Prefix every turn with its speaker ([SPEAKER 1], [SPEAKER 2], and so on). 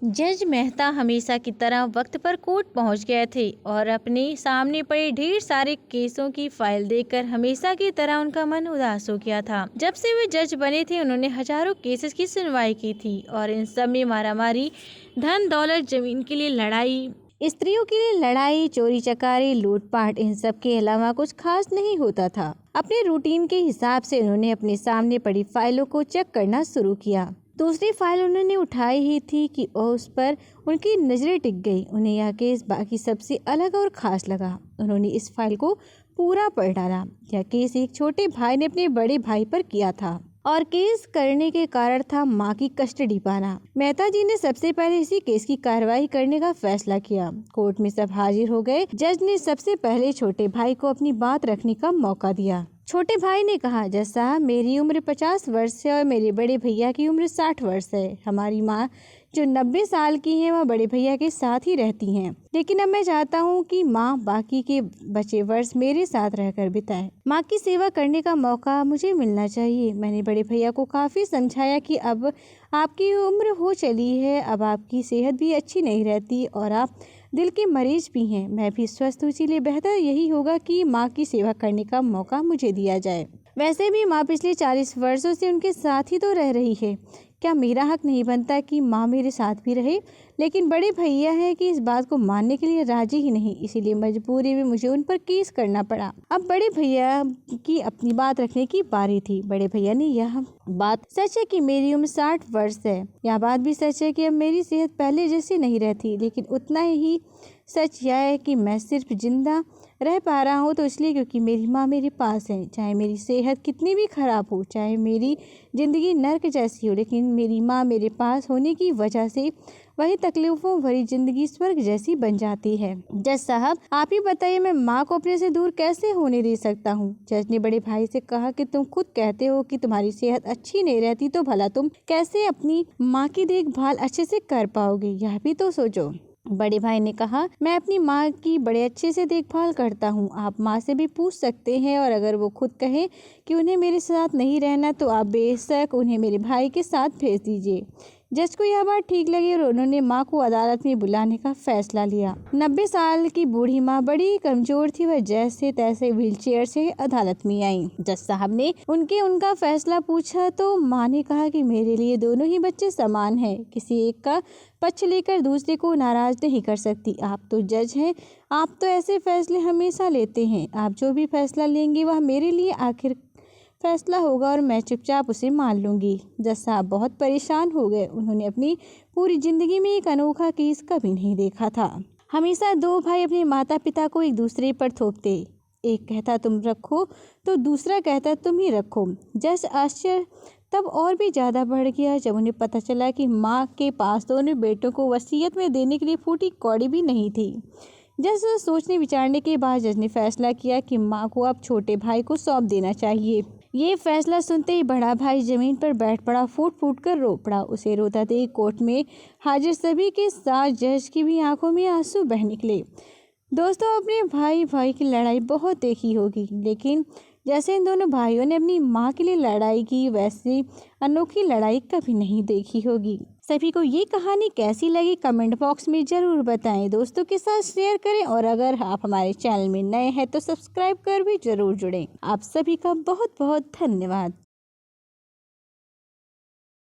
[SPEAKER 1] जज मेहता हमेशा की तरह वक्त पर कोर्ट पहुंच गए थे और अपने सामने पड़े ढेर सारे केसों की फाइल देखकर हमेशा की तरह उनका मन उदास हो गया था। जब से वे जज बने थे उन्होंने हजारों केसेस की सुनवाई की थी और इन सब में मारामारी, धन दौलत, जमीन के लिए लड़ाई, स्त्रियों के लिए लड़ाई, चोरी चकारी, लूटपाट, इन सब के अलावा कुछ खास नहीं होता था। अपने रूटीन के हिसाब से उन्होंने अपने सामने पड़ी फाइलों को चेक करना शुरू किया। दूसरी फाइल उन्होंने उठाई ही थी कि उस पर उनकी नजरें टिक गई। उन्हें यह केस बाकी सबसे अलग और खास लगा। उन्होंने इस फाइल को पूरा पढ़ डाला। यह केस एक छोटे भाई ने अपने बड़े भाई पर किया था और केस करने के कारण था मां की कस्टडी पाना। मेहता जी ने सबसे पहले इसी केस की कार्रवाई करने का फैसला किया। कोर्ट में सब हाजिर हो गए। जज ने सबसे पहले छोटे भाई को अपनी बात रखने का मौका दिया। छोटे भाई ने कहा, जज साहब, मेरी उम्र 50 वर्ष है और मेरे बड़े भैया की उम्र 60 वर्ष है। हमारी माँ जो 90 साल की हैं वह बड़े भैया के साथ ही रहती हैं, लेकिन अब मैं चाहता हूँ कि माँ बाकी के बचे वर्ष मेरे साथ रहकर बिताएं। माँ की सेवा करने का मौका मुझे मिलना चाहिए। मैंने बड़े भैया को काफ़ी समझाया कि अब आपकी उम्र हो चली है, अब आपकी सेहत भी अच्छी नहीं रहती और आप दिल के मरीज भी हैं। मैं भी स्वस्थ हूँ, इसीलिए बेहतर यही होगा कि माँ की सेवा करने का मौका मुझे दिया जाए। वैसे भी माँ पिछले 40 वर्षों से उनके साथ ही तो रह रही है। क्या मेरा हक नहीं बनता कि माँ मेरे साथ भी रहे? लेकिन बड़े भैया हैं कि इस बात को मानने के लिए राजी ही नहीं, इसीलिए मजबूरी में मुझे उन पर केस करना पड़ा। अब बड़े भैया की अपनी बात रखने की बारी थी। बड़े भैया ने, यह बात सच है कि मेरी उम्र 60 वर्ष है। यह बात भी सच है कि अब मेरी सेहत पहले जैसी नहीं रहती, लेकिन उतना ही सच यह है कि मैं सिर्फ जिंदा रह पा रहा हूँ तो इसलिए क्योंकि मेरी माँ मेरे पास है। चाहे मेरी सेहत कितनी भी खराब हो, चाहे मेरी ज़िंदगी नर्क जैसी हो, लेकिन मेरी माँ मेरे पास होने की वजह से वही तकलीफों भरी जिंदगी स्वर्ग जैसी बन जाती है। जज साहब, आप ही बताइए, मैं माँ को अपने से दूर कैसे होने दे सकता हूँ? जज ने बड़े भाई से कहा कि तुम खुद कहते हो कि तुम्हारी सेहत अच्छी नहीं रहती, तो भला तुम कैसे अपनी माँ की देखभाल अच्छे से कर पाओगे, यह भी तो सोचो। बड़े भाई ने कहा, मैं अपनी माँ की बड़े अच्छे से देखभाल करता हूँ। आप माँ से भी पूछ सकते हैं और अगर वो खुद कहें कि उन्हें मेरे साथ नहीं रहना तो आप बेशक उन्हें मेरे भाई के साथ भेज दीजिए। जज को यह बात ठीक लगी और उन्होंने माँ को अदालत में बुलाने का फैसला लिया। 90 साल की बूढ़ी माँ बड़ी कमजोर थी। वह जैसे तैसे व्हीलचेयर से अदालत में आई। जज साहब ने उनका फैसला पूछा तो माँ ने कहा कि मेरे लिए दोनों ही बच्चे समान हैं। किसी एक का पक्ष लेकर दूसरे को नाराज नहीं कर सकती। आप तो जज हैं, आप तो ऐसे फैसले हमेशा लेते हैं। आप जो भी फैसला लेंगे वह मेरे लिए आखिर फैसला होगा और मैं चुपचाप उसे मान लूंगी। जज साहब बहुत परेशान हो गए। उन्होंने अपनी पूरी जिंदगी में एक अनोखा केस कभी नहीं देखा था। हमेशा दो भाई अपने माता पिता को एक दूसरे पर थोपते। एक कहता तुम रखो तो दूसरा कहता तुम ही रखो। जज आश्चर्य तब और भी ज़्यादा बढ़ गया जब उन्हें पता चला कि माँ के पास दोनों बेटों को वसीयत में देने के लिए फूटी कौड़ी भी नहीं थी। जज सोचने विचारने के बाद जज ने फैसला किया कि माँ को अब छोटे भाई को सौंप देना चाहिए। ये फैसला सुनते ही बड़ा भाई जमीन पर बैठ पड़ा, फूट फूट कर रो पड़ा। उसे रोता देख कोर्ट में हाजिर सभी के साथ जज की भी आंखों में आंसू बह निकले। दोस्तों, अपने भाई भाई की लड़ाई बहुत देखी होगी, लेकिन जैसे इन दोनों भाइयों ने अपनी माँ के लिए लड़ाई की वैसी अनोखी लड़ाई कभी नहीं देखी होगी। सभी को ये कहानी कैसी लगी कमेंट बॉक्स में ज़रूर बताएं। दोस्तों के साथ शेयर करें और अगर आप हमारे चैनल में नए हैं तो सब्सक्राइब कर भी ज़रूर जुड़ें। आप सभी का बहुत बहुत धन्यवाद।